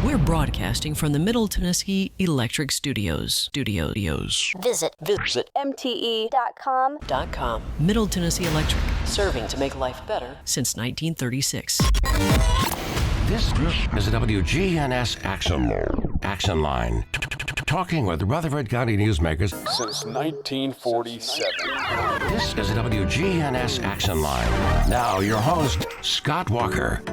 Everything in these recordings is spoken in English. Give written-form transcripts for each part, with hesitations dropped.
We're broadcasting from the Middle Tennessee Electric Studios. Visit mte.com. Middle Tennessee Electric, serving to make life better since 1936. This is a WGNS Action Line. Talking with Rutherford County newsmakers since 1947. This is a WGNS Action Line. Now your host, Scott Walker.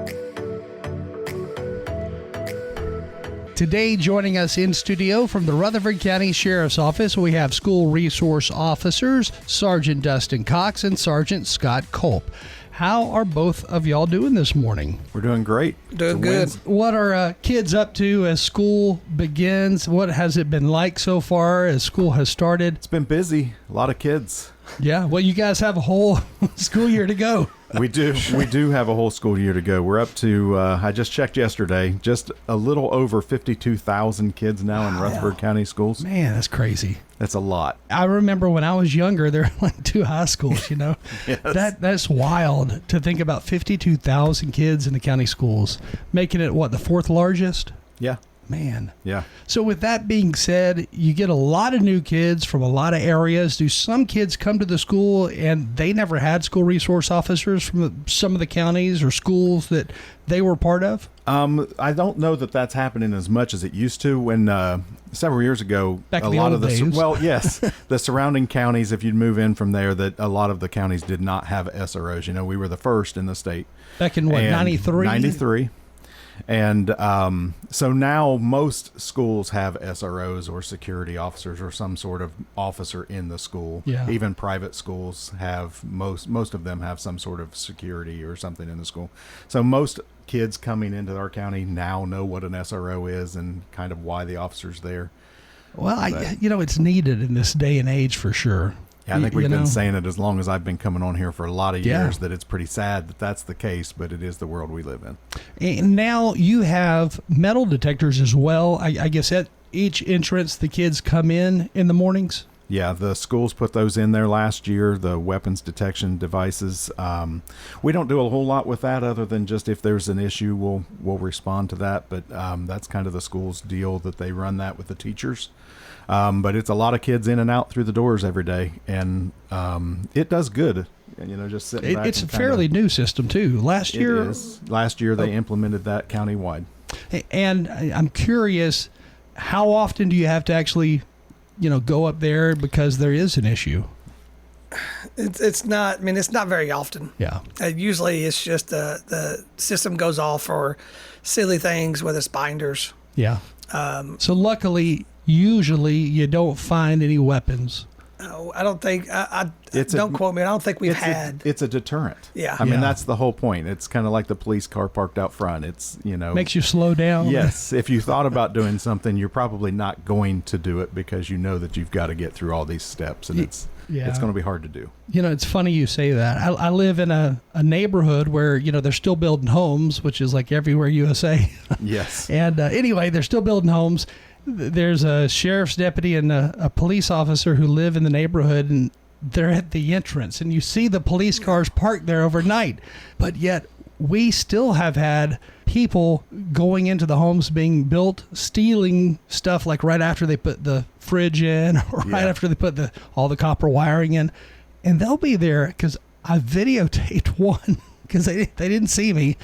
Today, joining us in studio from the Rutherford County Sheriff's Office, we have school resource officers, Sergeant Dustin Cox and Sergeant Scott Culp. How are both of y'all doing this morning? We're doing great. Doing good. What are kids up to as school begins? What has it been like so far as school has started? It's been busy. A lot of kids. Yeah, well, you guys have a whole school year to go. We do. We do have a whole school year to go. We're up to, I just checked yesterday, just a little over 52,000 kids now in Rutherford County schools. Man, that's crazy. That's a lot. I remember when I was younger, there were like 2 high schools, you know. Yes. That's wild to think about 52,000 kids in the county schools, making it, what, the 4th largest? Yeah. Man. Yeah. So with that being said, you get a lot of new kids from a lot of areas. Do some kids come to the school and they never had school resource officers from some of the counties or schools that they were part of? I don't know that that's happening as much as it used to. When several years ago, Back in a the lot old of the days. well, yes, the surrounding counties. If you'd move in from there, that a lot of the counties did not have SROs. You know, we were the first in the state. Back in what, 93? 93. And so now most schools have SROs or security officers or some sort of officer in the school. Yeah. Even private schools have, most of them have some sort of security or something in the school. So most kids coming into our county now know what an SRO is and kind of why the officer's there. Well, it's needed in this day and age for sure. Yeah, I think we've been saying it as long as I've been coming on here for a lot of years, that it's pretty sad that that's the case, but it is the world we live in. And now you have metal detectors as well. I guess at each entrance the kids come in the mornings? Yeah, the schools put those in there last year, the weapons detection devices. We don't do a whole lot with that other than just if there's an issue, we'll respond to that. But that's kind of the school's deal, that they run that with the teachers. But it's a lot of kids in and out through the doors every day, and it does good. And, just sitting back. It's a fairly new system, too. Last year they implemented that countywide. And I'm curious, how often do you have to actually, go up there because there is an issue? It's not very often. Yeah. Usually it's just the system goes off for silly things, whether it's binders. Yeah. So luckily, usually you don't find any weapons. No, I don't think. Don't quote me. I don't think we've had. It's a deterrent. Yeah. I mean, that's the whole point. It's kind of like the police car parked out front. It's, makes you slow down. Yes. If you thought about doing something, you're probably not going to do it because you know that you've got to get through all these steps, and it's going to be hard to do. It's funny you say that. I live in a neighborhood where, they're still building homes, which is like everywhere USA. Yes. And anyway, they're still building homes. There's a sheriff's deputy and a police officer who live in the neighborhood, and they're at the entrance, and you see the police cars parked there overnight. But yet we still have had people going into the homes being built, stealing stuff like right after they put the fridge in or right after they put all the copper wiring in. And they'll be there because I videotaped one because they didn't see me.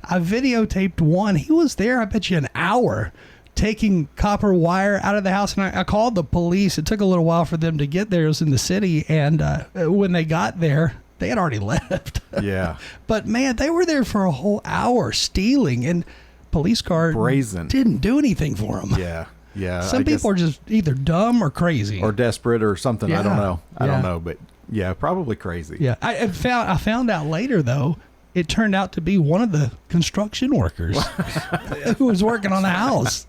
I videotaped one. He was there, I bet you, an hour taking copper wire out of the house, and I called the police. It took a little while for them to get there. It was in the city, and when they got there, they had already left. Yeah. But man, they were there for a whole hour stealing, and police car brazen didn't do anything for them. Yeah. Yeah. Some people are just either dumb or crazy or desperate or something. Yeah. I don't know, but yeah, probably crazy. Yeah. I found out later though, it turned out to be one of the construction workers who was working on the house.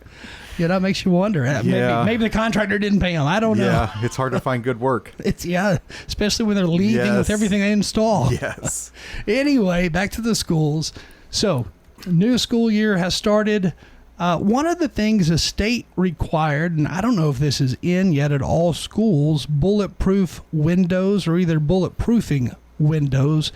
That makes you wonder. Maybe the contractor didn't pay him. I don't know. Yeah, it's hard to find good work. Especially when they're leaving with everything they install. Yes. Anyway, back to the schools. So, new school year has started. One of the things the state required, and I don't know if this is in yet at all schools, bulletproof windows or either bulletproofing windows.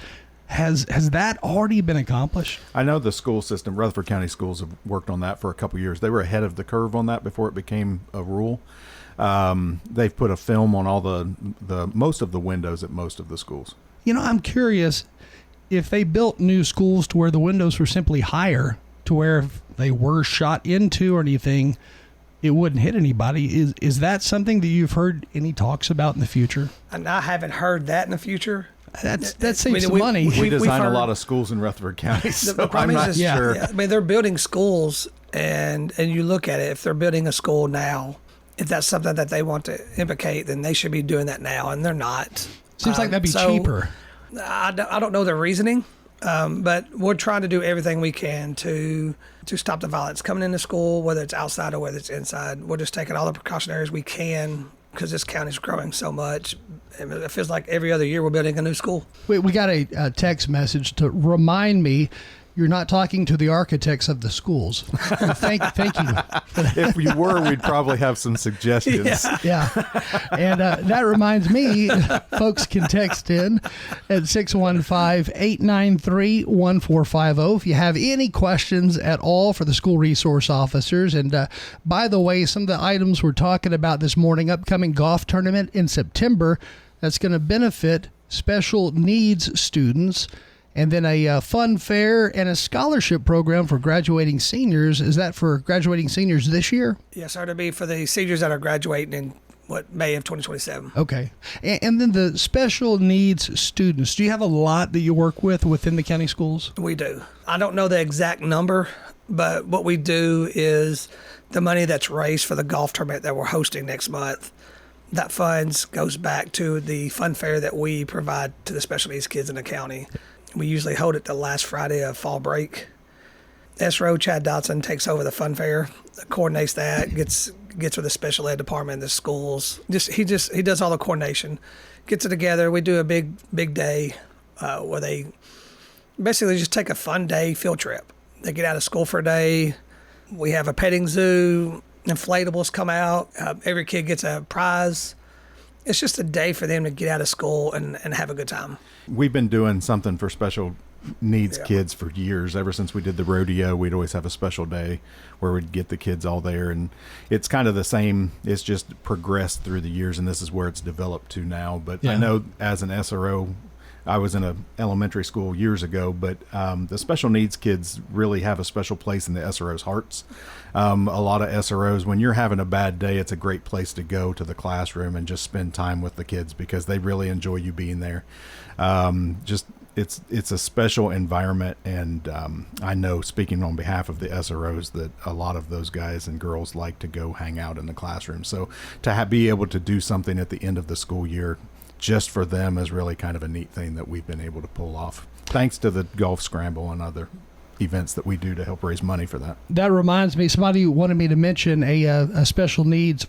Has that already been accomplished? I know the school system, Rutherford County Schools, have worked on that for a couple years. They were ahead of the curve on that before it became a rule. They've put a film on all the most of the windows at most of the schools. I'm curious if they built new schools to where the windows were simply higher, to where if they were shot into or anything, it wouldn't hit anybody. Is that something that you've heard any talks about in the future? And I haven't heard that in the future. That saves some money. We design a lot of schools in Rutherford County, so the problem I'm not is, sure. Yeah, I mean, they're building schools, and you look at it, if they're building a school now, if that's something that they want to implicate, then they should be doing that now, and they're not. Seems like that'd be cheaper. I don't know their reasoning, but we're trying to do everything we can to stop the violence coming into school, whether it's outside or whether it's inside. We're just taking all the precautionaries we can because this county's growing so much. It feels like every other year we're building a new school. We got a text message to remind me you're not talking to the architects of the schools. Thank you. If you were, we'd probably have some suggestions. Yeah. And that reminds me, folks can text in at 615-893-1450 if you have any questions at all for the school resource officers. And by the way, some of the items we're talking about this morning, upcoming golf tournament in September, that's going to benefit special needs students. And then a fun fair and a scholarship program for graduating seniors. Is that for graduating seniors this year? Yes, sir. To be for the seniors that are graduating in May of 2027. Okay. And then the special needs students. Do you have a lot that you work with within the county schools? We do. I don't know the exact number, but what we do is the money that's raised for the golf tournament that we're hosting next month, that funds goes back to the fun fair that we provide to the special needs kids in the county. We usually hold it the last Friday of fall break. SRO Chad Dotson takes over the fun fair, coordinates that, gets with the special ed department in the schools. He does all the coordination, gets it together. We do a big day where they basically just take a fun day field trip. They get out of school for a day. We have a petting zoo. Inflatables come out. Every kid gets a prize. It's just a day for them to get out of school and have a good time. We've been doing something for special needs kids for years. Ever since we did the rodeo, we'd always have a special day where we'd get the kids all there. And it's kind of the same. It's just progressed through the years, and this is where it's developed to now. But I know as an SRO, I was in an elementary school years ago, but the special needs kids really have a special place in the SROs' hearts. A lot of SROs, when you're having a bad day, it's a great place to go to the classroom and just spend time with the kids because they really enjoy you being there. It's a special environment, and I know, speaking on behalf of the SROs, that a lot of those guys and girls like to go hang out in the classroom. So to be able to do something at the end of the school year just for them is really kind of a neat thing that we've been able to pull off, thanks to the golf scramble and other events that we do to help raise money for that. That reminds me, somebody wanted me to mention a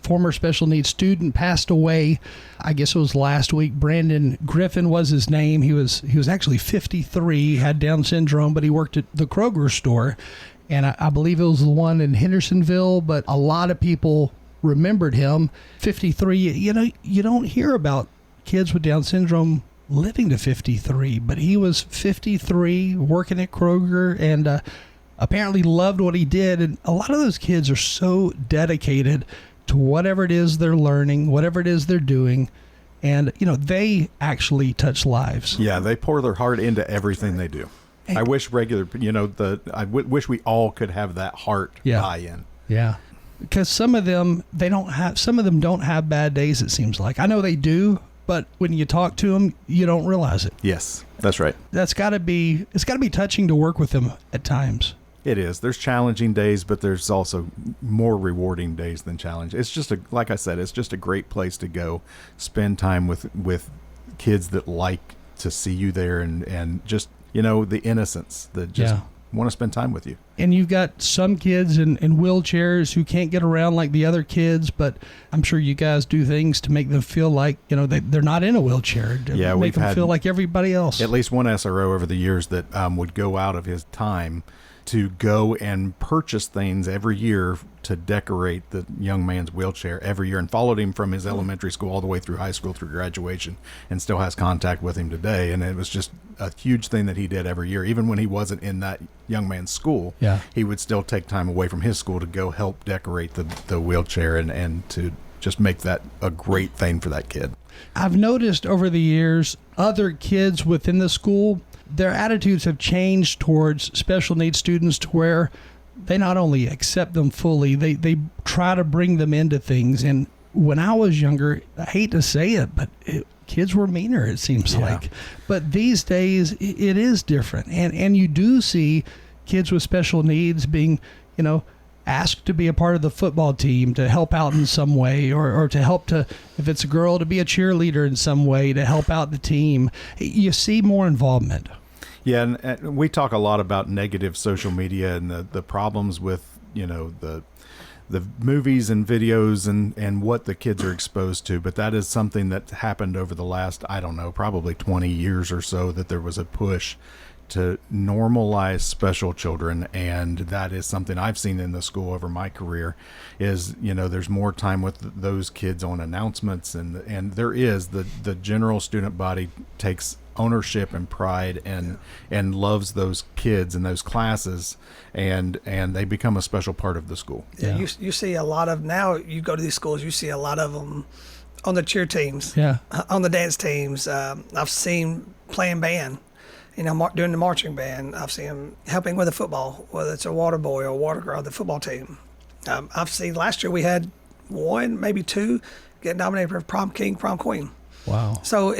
former special needs student passed away. I guess it was last week. Brandon Griffin was his name. He was actually 53, had Down syndrome, but he worked at the Kroger store. And I believe it was the one in Hendersonville, but a lot of people remembered him. 53, you don't hear about kids with Down syndrome living to 53, but he was 53 working at Kroger and apparently loved what he did. And a lot of those kids are so dedicated to whatever it is they're learning, whatever it is they're doing. And, they actually touch lives. Yeah, they pour their heart into everything they do. I wish wish we all could have that heart buy-in. Yeah. Because some of them don't have bad days, it seems like. I know they do, but when you talk to them, you don't realize it. Yes, that's right. It's got to be touching to work with them at times. It is. There's challenging days, but there's also more rewarding days than challenge. It's just like I said, it's just a great place to go spend time with kids that like to see you there and just, the innocence that just want to spend time with you. And you've got some kids in wheelchairs who can't get around like the other kids, but I'm sure you guys do things to make them feel like, they're not in a wheelchair. Yeah, make them feel like everybody else. At least one SRO over the years that would go out of his time to go and purchase things every year to decorate the young man's wheelchair every year, and followed him from his elementary school all the way through high school, through graduation, and still has contact with him today. And it was just a huge thing that he did every year. Even when he wasn't in that young man's school, he would still take time away from his school to go help decorate the wheelchair and to just make that a great thing for that kid. I've noticed over the years, other kids within the school, their attitudes have changed towards special needs students to where they not only accept them fully, they try to bring them into things. And when I was younger, I hate to say it, but kids were meaner, it seems like. But these days, it is different. And you do see kids with special needs being, asked to be a part of the football team, to help out in some way, or to help if it's a girl, to be a cheerleader in some way, to help out the team. You see more involvement. Yeah, and we talk a lot about negative social media and the problems with, the movies and videos and what the kids are exposed to. But that is something that happened over the last, I don't know, probably 20 years or so, that there was a push to normalize special children. And that is something I've seen in the school over my career is, there's more time with those kids on announcements, and there is the general student body takes ownership and pride and loves those kids and those classes, and they become a special part of the school. You see a lot of, now you go to these schools, you see a lot of them on the cheer teams, on the dance teams. I've seen playing band, doing the marching band. I've seen them helping with the football, whether it's a water boy or a water girl, the football team. I've seen last year we had one, maybe two, get nominated for prom king, prom queen. Wow. So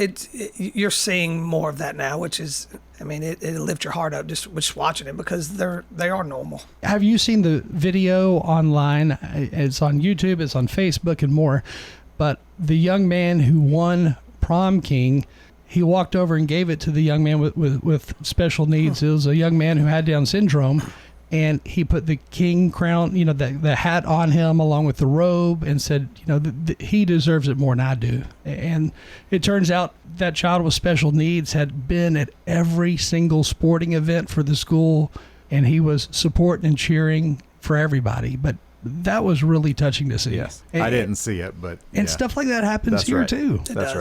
you're seeing more of that now, which is, it lifts your heart up just watching it, because they are normal. Have you seen the video online? It's on YouTube, it's on Facebook and more. But the young man who won prom king, he walked over and gave it to the young man with special needs. It was a young man who had Down syndrome. And he put the king crown, the hat on him along with the robe, and said, he deserves it more than I do. And it turns out that child with special needs had been at every single sporting event for the school, and he was supporting and cheering for everybody. But that was really touching to see. Yes, I didn't see it, but stuff like that happens here too. That's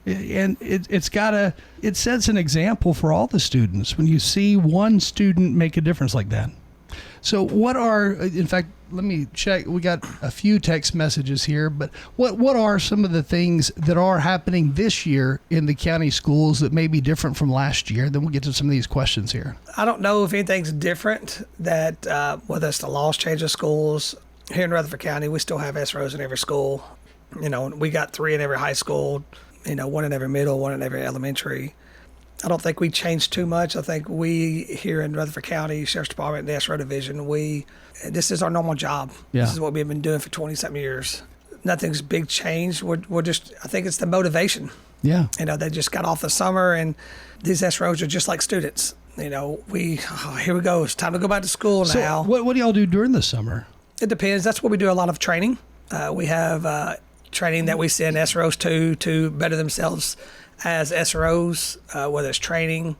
right. And it sets an example for all the students when you see one student make a difference like that. So in fact, let me check. We got a few text messages here, but what are some of the things that are happening this year in the county schools that may be different from last year? Then we'll get to some of these questions here. I don't know if anything's different, that whether it's the laws change of schools. Here in Rutherford County, we still have SROs in every school. We got 3 in every high school, 1 in every middle, 1 in every elementary. I don't think we changed too much. I think we here in Rutherford County Sheriff's Department, the SRO Division, this is our normal job. Yeah. This is what we've been doing for 20-something years. Nothing's big change. We're just, I think it's the motivation. Yeah. They just got off the summer, and these SROs are just like students. Here we go. It's time to go back to school now. So what do y'all do during the summer? It depends. That's where we do a lot of training. We have training that we send SROs to better themselves as SROs, whether it's training.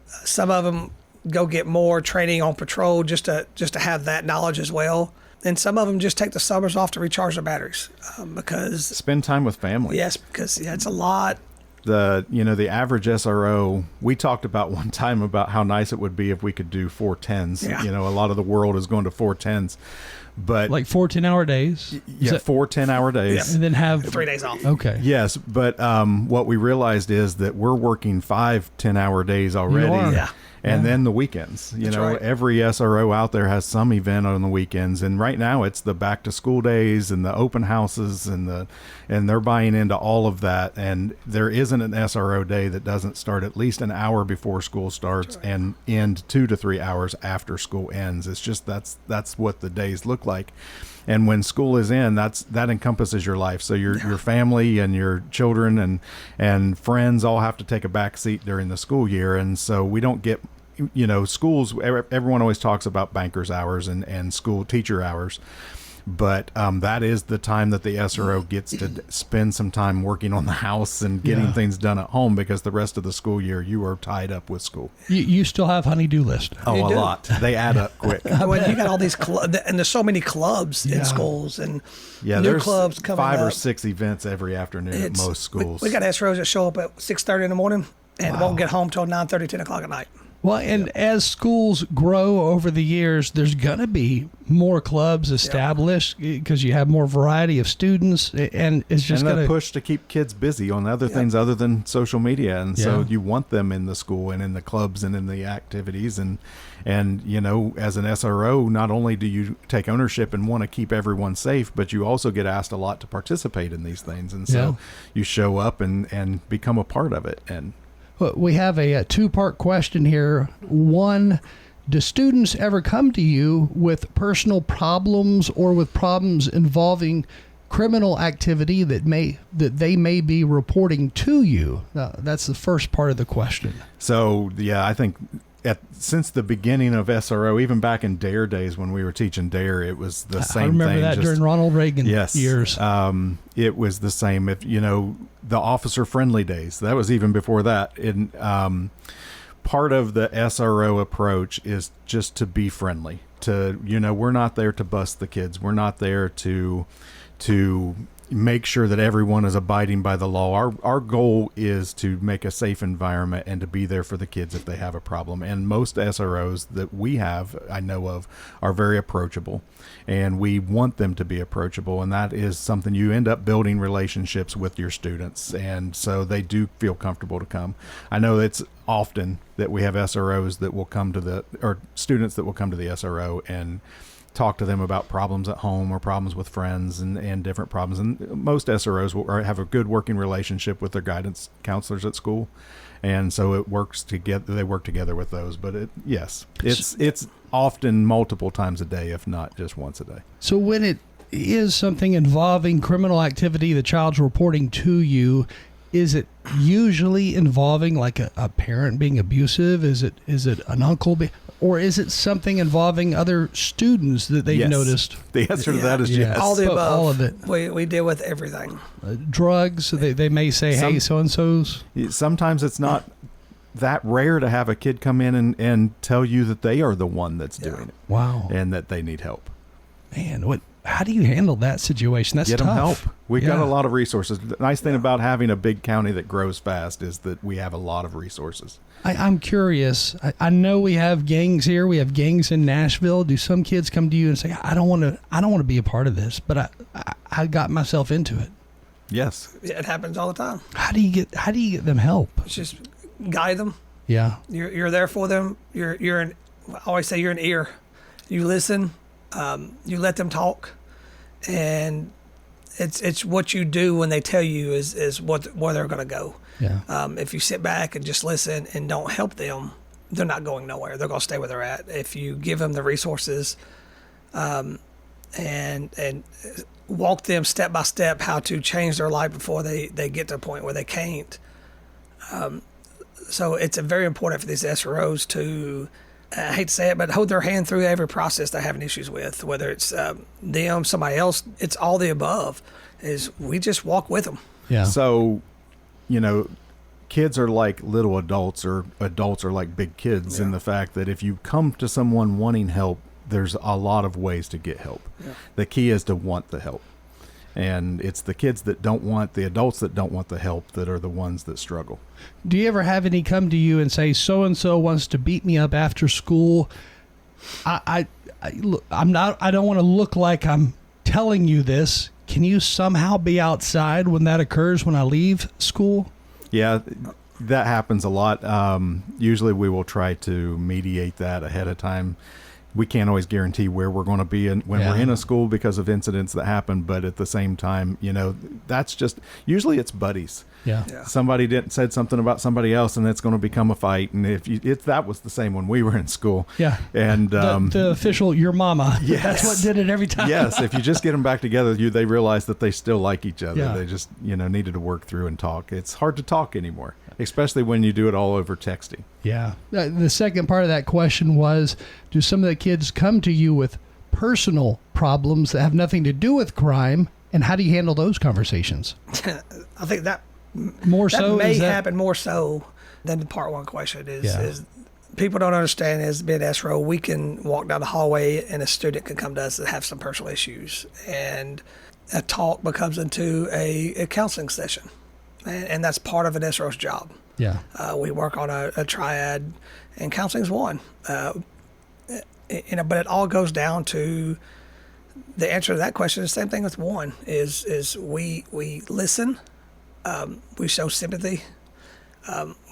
Some of them go get more training on patrol just to have that knowledge as well. And some of them just take the summers off to recharge their batteries because spend time with family. Yes, because it's a lot. The average SRO, we talked about one time about how nice it would be if we could do 410s. Yeah. A lot of the world is going to 410s. But like 4 10-hour days? Yeah, 4 10-hour days. Yeah. And then have 3 days off. Okay. Yes, but what we realized is that we're working 5 10-hour days already. You are. Yeah. And then the weekends. Right. Every SRO out there has some event on the weekends. And right now it's the back to school days and the open houses and they're buying into all of that. And there isn't an SRO day that doesn't start at least an hour before school starts and end 2 to 3 hours after school ends. It's just that's what the days look like. And when school is in, that encompasses your life. So your family and your children and friends all have to take a back seat during the school year. And so we don't get, schools, everyone always talks about bankers hours and school teacher hours. But that is the time that the SRO gets to spend some time working on the house and getting things done at home, because the rest of the school year you are tied up with school. You still have honey-do list. Oh, You a do. lot. They add up quick. When you got all these and there's so many clubs in schools and Yeah, new there's clubs coming 5 or up. 6 events every afternoon at It's- most schools. We got SROs that show up at 6:30 in the morning and won't get home till 9:30, 10 o'clock at night. Well, and as schools grow over the years, there's going to be more clubs established because you have more variety of students, and it's just and going that to push to keep kids busy on other things other than social media, and so you want them in the school and in the clubs and in the activities, and you know, as an SRO, not only do you take ownership and want to keep everyone safe, but you also get asked a lot to participate in these things, and so you show up and become a part of it. And We have a two-part question here. One, do students ever come to you with personal problems or with problems involving criminal activity that they may be reporting to you? That's the first part of the question. so, I think since the beginning of SRO, even back in DARE days when we were teaching DARE, it was the same thing. I remember that during Ronald Reagan years. It was the same. If you know, the officer friendly days, that was even before that. And part of the SRO approach is just to be friendly. To, you know, we're not there to bust the kids. We're not there to make sure that everyone is abiding by the law. Our goal is to make a safe environment and to be there for the kids if they have a problem. And most SROs that we have, I know of, are very approachable, and we want them to be approachable. And that is something you end up building relationships with your students, and so they do feel comfortable to come. I know it's often that we have SROs that will come to or students that will come to the SRO and talk to them about problems at home or problems with friends and different problems. And most SROs will have a good working relationship with their guidance counselors at school. And so it works together. They work together with those, but it's often multiple times a day, if not just once a day. So when it is something involving criminal activity the child's reporting to you, is it usually involving like a parent being abusive? Is it an uncle or is it something involving other students that they've noticed? The answer to that is yes. All the above. All of it. We deal with everything. Drugs. They may say, hey, so-and-so's. Sometimes it's not that rare to have a kid come in and tell you that they are the one that's doing it. Wow. And that they need help. Man, how do you handle that situation? That's Get tough. them help. We've got a lot of resources. The nice thing about having a big county that grows fast is that we have a lot of resources. I'm curious. I know we have gangs here. We have gangs in Nashville. Do some kids come to you and say, I don't want to be a part of this, but I got myself into it? Yes. It happens all the time. How do you get them help? It's just guide them. Yeah. You're there for them. I always say you're an ear. You listen. You let them talk, and it's what you do when they tell you is where they're going to go. Yeah. If you sit back and just listen and don't help them, they're not going nowhere. They're going to stay where they're at. If you give them the resources, and walk them step by step how to change their life before they get to a point where they can't. So it's very important for these SROs to, I hate to say it, but hold their hand through every process they're having issues with, whether it's them, somebody else. It's all the above. Is we just walk with them. Yeah. So, you know, kids are like little adults, or adults are like big kids, in the fact that if you come to someone wanting help, there's a lot of ways to get help. Yeah. The key is to want the help. And it's the kids that don't want, the adults that don't want the help, that are the ones that struggle. Do you ever have any come to you and say, so-and-so wants to beat me up after school? I don't want to look like I'm telling you this. Can you somehow be outside when that occurs, when I leave school? Yeah, that happens a lot. Usually we will try to mediate that ahead of time. We can't always guarantee where we're going to be when we're in a school because of incidents that happen. But at the same time, you know, that's just, usually it's buddies. Yeah. Somebody said something about somebody else, and it's going to become a fight. And if that was the same when we were in school. Yeah. And the official, your mama. Yes. That's what did it every time. Yes. If you just get them back together, they realize that they still like each other. Yeah. They just, needed to work through and talk. It's hard to talk anymore, especially when you do it all over texting. Yeah. The second part of that question was, do some of the kids come to you with personal problems that have nothing to do with crime, and how do you handle those conversations? I think that More that so may is that happen more so than the part one question is. Yeah. Is people don't understand as being SRO, we can walk down the hallway and a student can come to us that have some personal issues, and a talk becomes into a counseling session, and that's part of an SRO's job. yeah. We work on a triad, and counseling's one. But it all goes down to the answer to that question. The same thing with one is we listen, we show sympathy.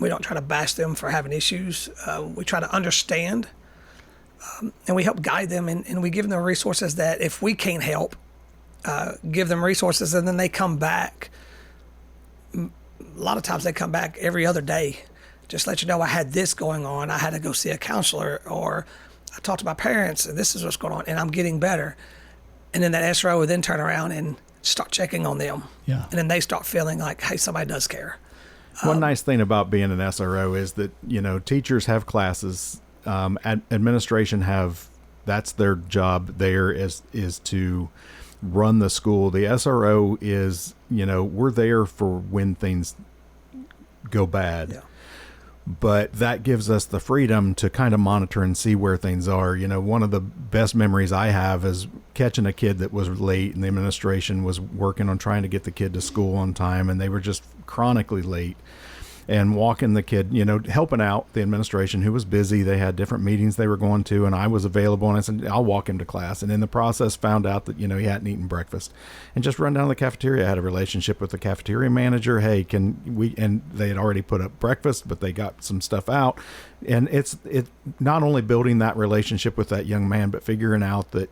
We don't try to bash them for having issues. We try to understand, and we help guide them, and we give them the resources that if we can't help, give them resources, and then they come back. A lot of times they come back every other day. Just let you know I had this going on. I had to go see a counselor, or I talked to my parents, and this is what's going on, and I'm getting better. And then that SRO would then turn around and start checking on them. Yeah. And then they start feeling like, hey, somebody does care. One nice thing about being an SRO is that, teachers have classes, administration that's their job there is to run the school. The SRO is, we're there for when things go bad. Yeah. But that gives us the freedom to kind of monitor and see where things are. One of the best memories I have is catching a kid that was late, and the administration was working on trying to get the kid to school on time, and they were just chronically late. And walking the kid, helping out the administration who was busy. They had different meetings they were going to, and I was available, and I said, I'll walk him to class. And in the process found out that, he hadn't eaten breakfast, and just run down to the cafeteria. I had a relationship with the cafeteria manager. Hey, can we, and they had already put up breakfast, but they got some stuff out. And it's not only building that relationship with that young man, but figuring out that,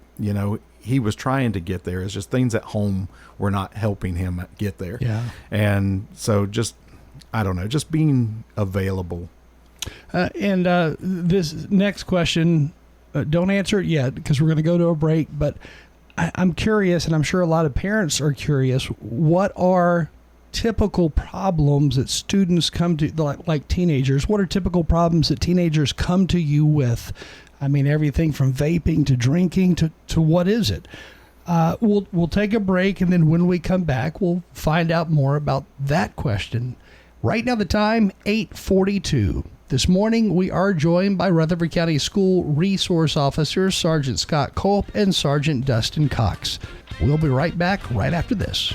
he was trying to get there. It's just things at home were not helping him get there. Yeah. And so just being available. And this next question, don't answer it yet because we're going to go to a break, but I'm curious, and I'm sure a lot of parents are curious, what are typical problems that students come to, like teenagers, what are typical problems that teenagers come to you with? I mean, everything from vaping to drinking to what is it? We'll take a break, and then when we come back, we'll find out more about that question. Right now, the time, 8:42. This morning, we are joined by Rutherford County School Resource Officers Sergeant Scott Culp and Sergeant Dustin Cox. We'll be right back right after this.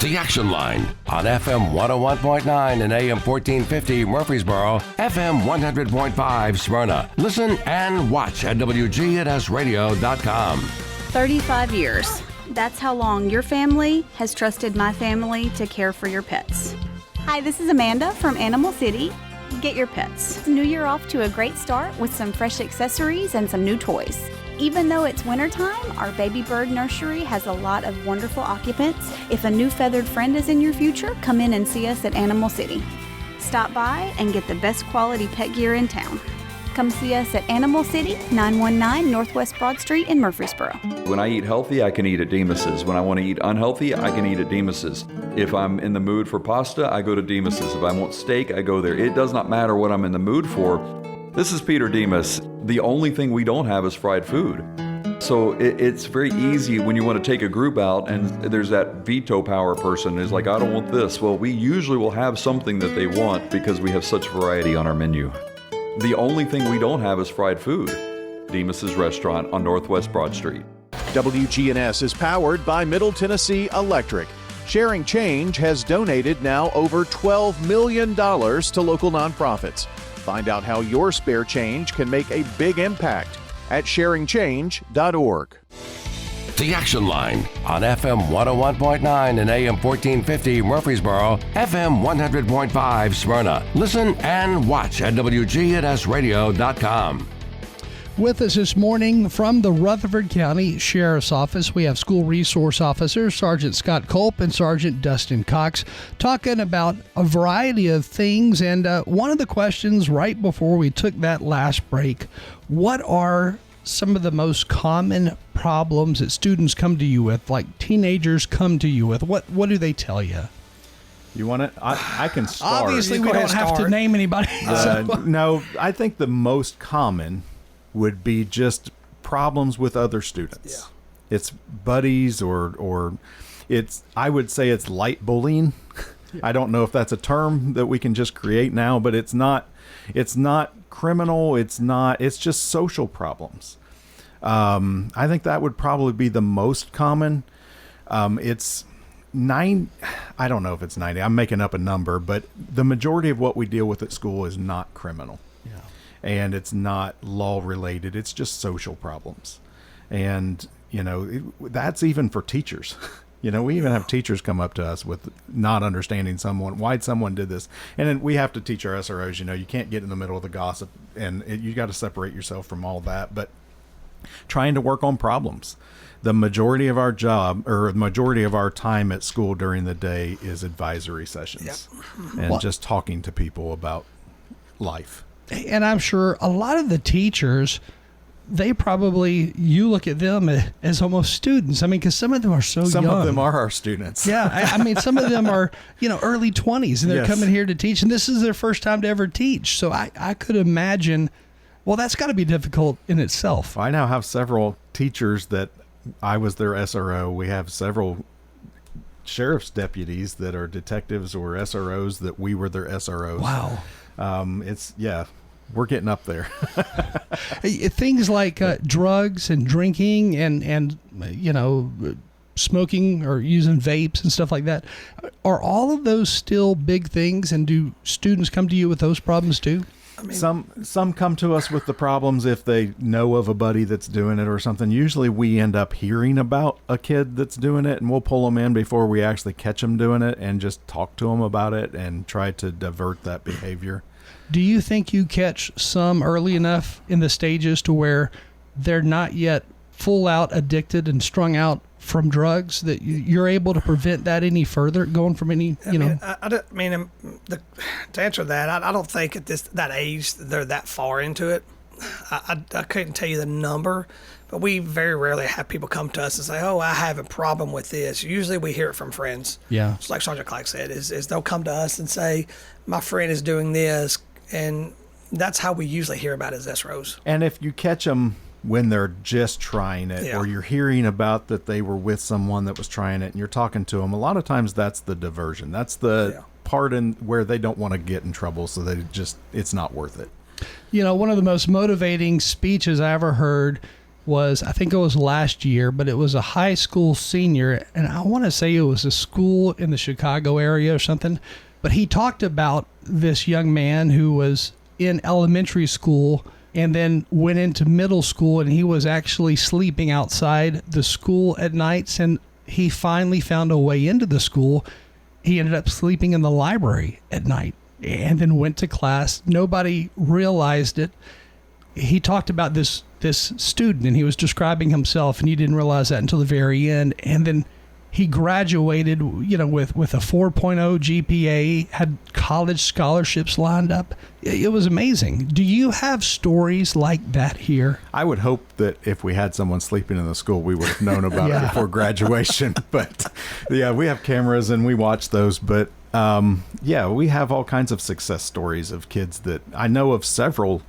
The Action Line on FM 101.9 and AM 1450 Murfreesboro, FM 100.5 Smyrna. Listen and watch at WGNSradio.com. 35 years. That's how long your family has trusted my family to care for your pets. Hi, this is Amanda from Animal City. Get your pets. New Year off to a great start with some fresh accessories and some new toys. Even though it's wintertime, our baby bird nursery has a lot of wonderful occupants. If a new feathered friend is in your future, come in and see us at Animal City. Stop by and get the best quality pet gear in town. Come see us at Animal City, 919 Northwest Broad Street in Murfreesboro. When I eat healthy, I can eat at Demas's. When I want to eat unhealthy, I can eat at Demas's. If I'm in the mood for pasta, I go to Demas's. If I want steak, I go there. It does not matter what I'm in the mood for. This is Peter Demas. The only thing we don't have is fried food. So it's very easy when you want to take a group out and there's that veto power person who's like, I don't want this. Well, we usually will have something that they want because we have such variety on our menu. The only thing we don't have is fried food. Demas's Restaurant on Northwest Broad Street. WGNS is powered by Middle Tennessee Electric. Sharing Change has donated now over $12 million to local nonprofits. Find out how your spare change can make a big impact at sharingchange.org. The Action Line on FM 101.9 and AM 1450 Murfreesboro, FM 100.5 Smyrna. Listen and watch at WGNSradio.com. With us this morning from the Rutherford County Sheriff's Office, we have School Resource Officers Sergeant Scott Culp and Sergeant Dustin Cox talking about a variety of things. And one of the questions right before we took that last break, what are some of the most common problems that students come to you with, like teenagers come to you with? What do they tell you? You want it? I can start. Obviously, we don't have to name anybody. No, I think the most common would be just problems with other students. Yeah. It's buddies or I would say it's light bullying. I don't know if that's a term that we can just create now, but it's not criminal. It's just social problems. I think that would probably be the most common. It's I don't know if it's 90. I'm making up a number, but the majority of what we deal with at school is not criminal. Yeah. And it's not law related. It's just social problems. And, that's even for teachers. We even have teachers come up to us with not understanding why someone did this. And then we have to teach our SROs, you can't get in the middle of the gossip, and you got to separate yourself from all that. But trying to work on problems. The majority of our job, or the majority of our time at school during the day, is advisory sessions and just talking to people about life. And I'm sure a lot of the teachers, you look at them as almost students. I mean, because some of them are so young. Some of them are our students. Yeah. I mean, some of them are, early 20s, and they're coming here to teach, and this is their first time to ever teach. So I could imagine, well, that's got to be difficult in itself. I now have several teachers that I was their SRO. We have several sheriff's deputies that are detectives or SROs that we were their SROs. Wow. We're getting up there. Things like drugs and drinking and smoking or using vapes and stuff like that. Are all of those still big things, and do students come to you with those problems too? I mean, some come to us with the problems if they know of a buddy that's doing it or something. Usually we end up hearing about a kid that's doing it, and we'll pull them in before we actually catch them doing it and just talk to them about it and try to divert that behavior. Do you think you catch some early enough in the stages to where they're not yet full out addicted and strung out from drugs, that you're able to prevent that any further, going from any, to answer that, I don't think at that age they're that far into it. I couldn't tell you the number, but we very rarely have people come to us and say, oh, I have a problem with this. Usually we hear it from friends. Yeah. It's like Sergeant Clark said, is they'll come to us and say, my friend is doing this, and that's how we usually hear about it as SROs. And if you catch them when they're just trying it, or you're hearing about that they were with someone that was trying it and you're talking to them, a lot of times that's the diversion. That's the part in where they don't want to get in trouble, so it's not worth it. One of the most motivating speeches I ever heard was, I think it was last year, but it was a high school senior, and I want to say it was a school in the Chicago area or something, but he talked about this young man who was in elementary school and then went into middle school, and he was actually sleeping outside the school at nights, and he finally found a way into the school. He ended up sleeping in the library at night and then went to class. Nobody realized it. He talked about this student, and he was describing himself, and he didn't realize that until the very end. And then he graduated, with a 4.0 GPA, had college scholarships lined up. It was amazing. Do you have stories like that here? I would hope that if we had someone sleeping in the school, we would have known about it before graduation. But we have cameras and we watch those. But we have all kinds of success stories of kids that I know of, several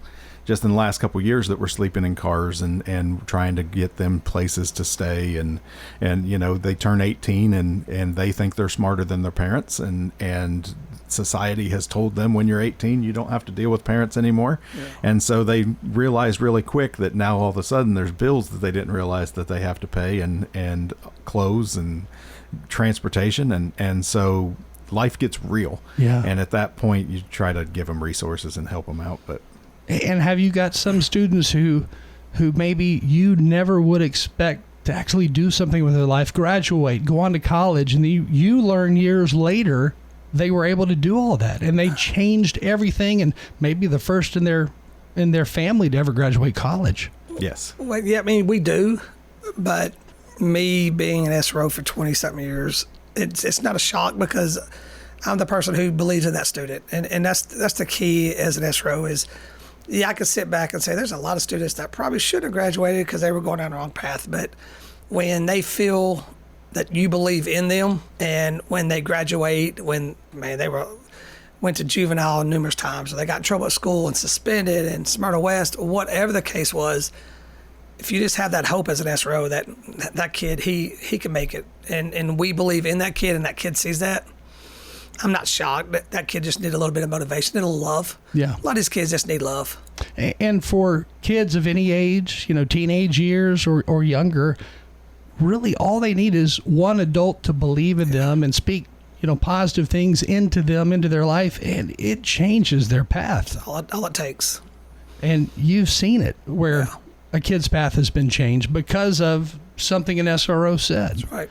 just in the last couple of years, that were sleeping in cars and trying to get them places to stay. And they turn 18 and they think they're smarter than their parents. And society has told them, when you're 18, you don't have to deal with parents anymore. Yeah. And so they realize really quick that now all of a sudden there's bills that they didn't realize that they have to pay, and clothes and transportation. And so life gets real. Yeah. And at that point you try to give them resources and help them out. And have you got some students who maybe you never would expect to actually do something with their life, graduate, go on to college, and you learn years later they were able to do all that, and they changed everything, and maybe the first in their family to ever graduate college? Yes. Well, yeah, I mean, we do, but me being an SRO for 20-something years, it's not a shock, because I'm the person who believes in that student, and that's the key as an SRO is, yeah, I could sit back and say there's a lot of students that probably should have graduated because they were going down the wrong path. But when they feel that you believe in them, and when they graduate, when they were went to juvenile numerous times, or they got in trouble at school and suspended and Smyrna West, whatever the case was. If you just have that hope as an SRO that kid, he can make it, and we believe in that kid, and that kid sees that, I'm not shocked. That kid just need a little bit of motivation, a little love. Yeah. A lot of these kids just need love. And for kids of any age, teenage years or younger, really all they need is one adult to believe in them and speak, positive things into them, into their life, and it changes their path. That's all it takes. And you've seen it where a kid's path has been changed because of something an SRO said. That's right.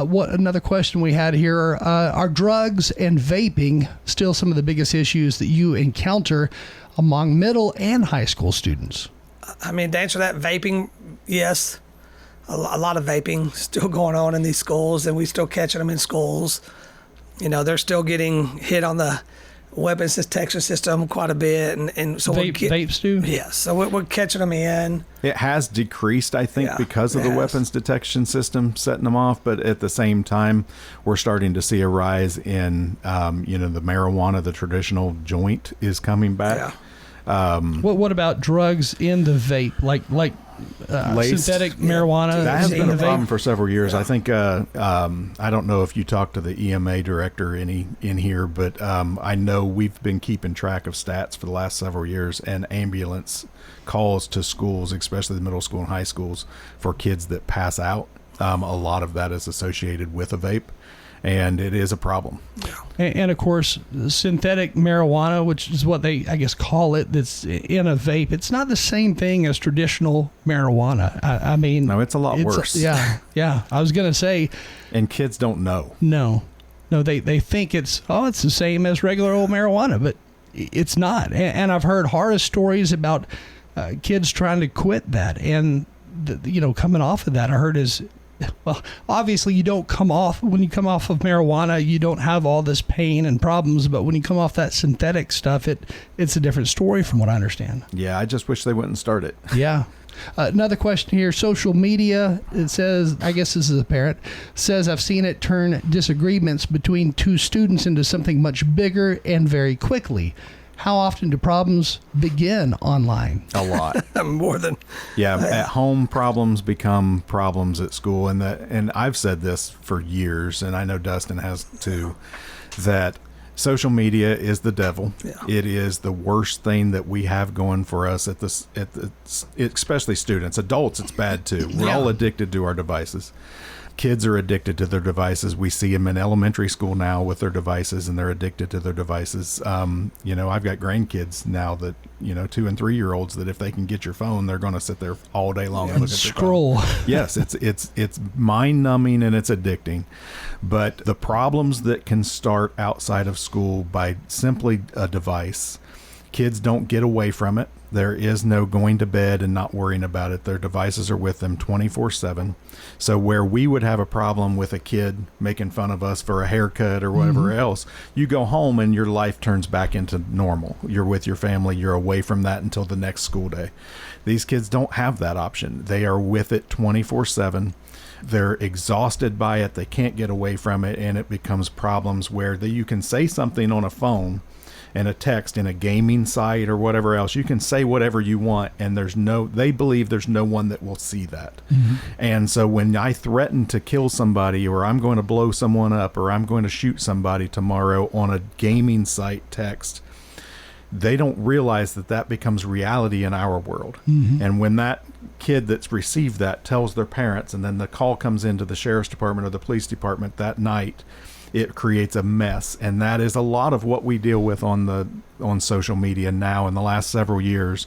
What another question we had here, are drugs and vaping still some of the biggest issues that you encounter among middle and high school students? I mean, to answer that, vaping, yes. A lot of vaping still going on in these schools, and we still catching them in schools. They're still getting hit on the weapons detection system quite a bit, and so vapes do? Yes, so we're catching them in. It has decreased, I think, because of the weapons detection system setting them off, but at the same time, we're starting to see a rise in, the marijuana, the traditional joint is coming back. Yeah. What about drugs in the vape, like synthetic marijuana? That has been a problem for several years. I think I don't know if you talked to the EMA director in here, but I know we've been keeping track of stats for the last several years, and ambulance calls to schools, especially the middle school and high schools, for kids that pass out. A lot of that is associated with a vape, and it is a problem. And of course, synthetic marijuana, which is what they, I guess, call it, that's in a vape, it's not the same thing as traditional marijuana. I mean... No, it's a lot worse. Yeah. I was going to say... And kids don't know. No, they think it's the same as regular old marijuana, but it's not. And I've heard horror stories about kids trying to quit that. And, coming off of that, I heard is... Well, obviously when you come off of marijuana, you don't have all this pain and problems, but when you come off that synthetic stuff, it's a different story from what I understand. Yeah, I just wish they wouldn't start it. Yeah. Another question here, social media, it says, I guess this is a parent, says I've seen it turn disagreements between two students into something much bigger and very quickly. How often do problems begin online? A lot. More than... Yeah, at home problems become problems at school. And I've said this for years, and I know Dustin has too, that social media is the devil. Yeah. It is the worst thing that we have going for us especially students. Adults, it's bad too. We're all addicted to our devices. Kids are addicted to their devices. We see them in elementary school now with their devices, and they're addicted to their devices. I've got grandkids now that, 2 and 3 year olds that if they can get your phone, they're going to sit there all day long and look at scroll. Their phone. Yes, it's mind numbing and it's addicting. But the problems that can start outside of school by simply a device, kids don't get away from it. There is no going to bed and not worrying about it. Their devices are with them 24/7. So where we would have a problem with a kid making fun of us for a haircut or whatever else, you go home and your life turns back into normal. You're with your family. You're away from that until the next school day. These kids don't have that option. They are with it 24/7. They're exhausted by it. They can't get away from it, and it becomes problems where you can say something on a phone and a text in a gaming site or whatever else. You can say whatever you want, and they believe there's no one that will see that. And so when I threaten to kill somebody, or I'm going to blow someone up, or I'm going to shoot somebody tomorrow on a gaming site text, they don't realize that becomes reality in our world. And when that kid that's received that tells their parents, and then the call comes into the sheriff's department or the police department that night, it creates a mess. And that is a lot of what we deal with on social media now in the last several years,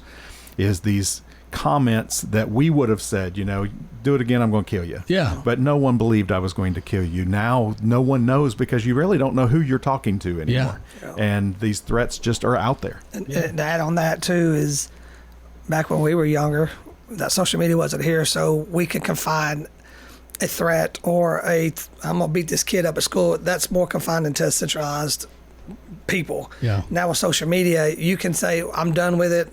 is these comments that we would have said, do it again, I'm going to kill you. Yeah. But no one believed I was going to kill you. Now no one knows, because you really don't know who you're talking to anymore. Yeah. And these threats just are out there. And to add on that too is, back when we were younger, that social media wasn't here, so we could confine a threat or I'm going to beat this kid up at school. That's more confined into centralized people. Yeah. Now with social media, you can say, I'm done with it.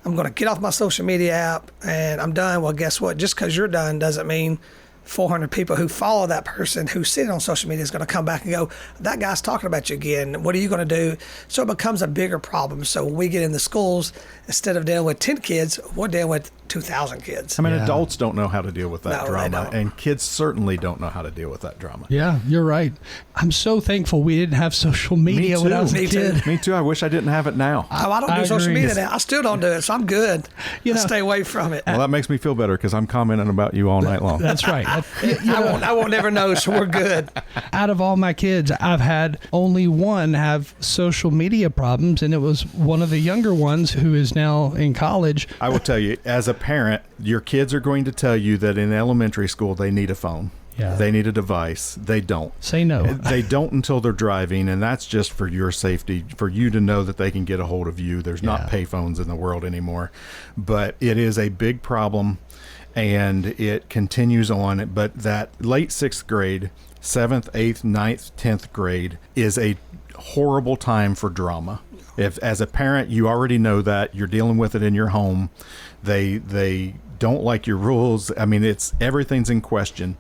I'm going to get off my social media app and I'm done. Well, guess what? Just because you're done doesn't mean 400 people who follow that person who's sitting on social media is going to come back and go, that guy's talking about you again. What are you going to do? So it becomes a bigger problem. So when we get in the schools, instead of dealing with 10 kids, we're dealing with 2,000 kids. I mean, adults don't know how to deal with that No, drama, they don't. and kids certainly don't know how to deal with that drama. Yeah, you're right. I'm so thankful we didn't have social media when I was a kid. Me too. I wish I didn't have it now. Oh, I don't do social agree. media now. I still don't do it, so I'm good. I stay away from it. Well, that makes me feel better because I'm commenting about you all night long. That's right. I won't ever know, so we're good. Out of all my kids, I've had only one have social media problems, and it was one of the younger ones who is now in college. I will tell you, as a parent, your kids are going to tell you that in elementary school they need a phone. Yeah. They need a device. They don't. Say no. They don't until they're driving, and that's just for your safety, for you to know that they can get a hold of you. There's not payphones in the world anymore. But it is a big problem, and it continues on. But that late 6th grade, 7th, 8th, 9th, 10th grade is a horrible time for drama. If, as a parent, you already know that you're dealing with it in your home, they don't like your rules. I mean, everything's in question.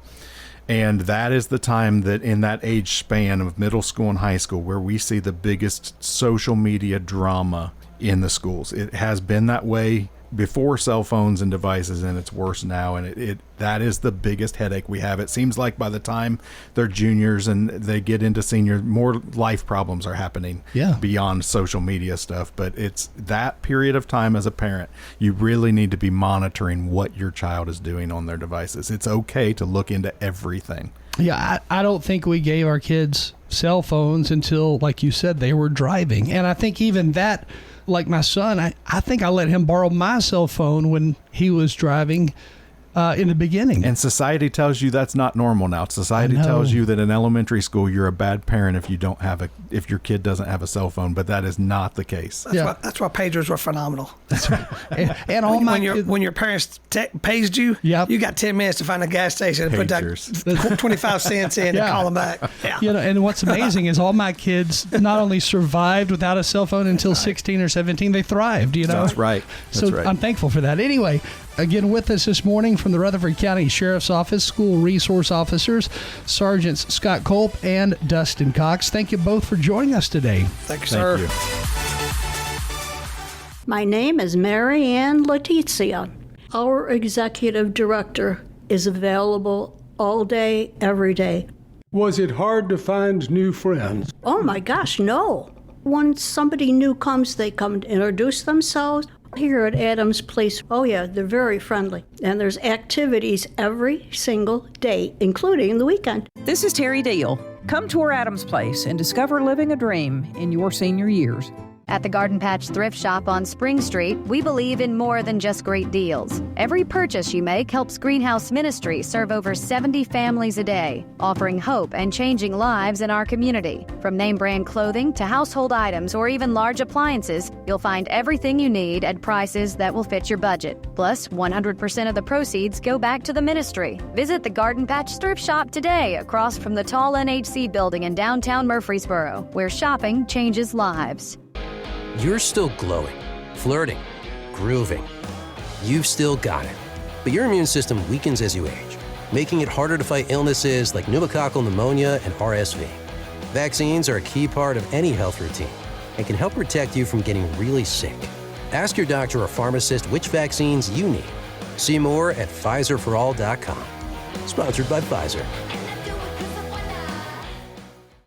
And that is the time that in that age span of middle school and high school where we see the biggest social media drama in the schools. It has been that way before cell phones and devices, and it's worse now. And that is the biggest headache we have. It seems like by the time they're juniors and they get into seniors, more life problems are happening beyond social media stuff. But it's that period of time as a parent, you really need to be monitoring what your child is doing on their devices. It's okay to look into everything. Yeah, I don't think we gave our kids cell phones until, like you said, they were driving. And I think even that, like my son, I think I let him borrow my cell phone when he was driving in the beginning. And society tells you that's not normal now. Society tells you that in elementary school you're a bad parent if your kid doesn't have a cell phone, but that is not the case. That's why pagers were phenomenal. That's right. And when your parents paged you, you got 10 minutes to find a gas station and put that 25 cents in and call them back. Yeah. And what's amazing is all my kids not only survived without a cell phone until 16 or 17, they thrived. That's right. I'm thankful for that. Anyway, again, with us this morning from the Rutherford County Sheriff's Office, School Resource Officers, Sergeants Scott Culp and Dustin Cox. Thank you both for joining us today. Thank you, sir. My name is Mary Ann Letizia. Our executive director is available all day, every day. Was it hard to find new friends? Oh my gosh, no. When somebody new comes, they come to introduce themselves. Here at Adams Place, oh yeah, they're very friendly. And there's activities every single day, including the weekend. This is Terry Deal. Come tour Adams Place and discover living a dream in your senior years. At the Garden Patch Thrift Shop on Spring Street, we believe in more than just great deals. Every purchase you make helps Greenhouse Ministry serve over 70 families a day, offering hope and changing lives in our community. From name brand clothing to household items or even large appliances, you'll find everything you need at prices that will fit your budget. Plus, 100% of the proceeds go back to the ministry. Visit the Garden Patch Thrift Shop today across from the tall NHC building in downtown Murfreesboro, where shopping changes lives. You're still glowing, flirting, grooving. You've still got it. But your immune system weakens as you age, making it harder to fight illnesses like pneumococcal pneumonia and RSV. Vaccines are a key part of any health routine and can help protect you from getting really sick. Ask your doctor or pharmacist which vaccines you need. See more at PfizerForAll.com. Sponsored by Pfizer.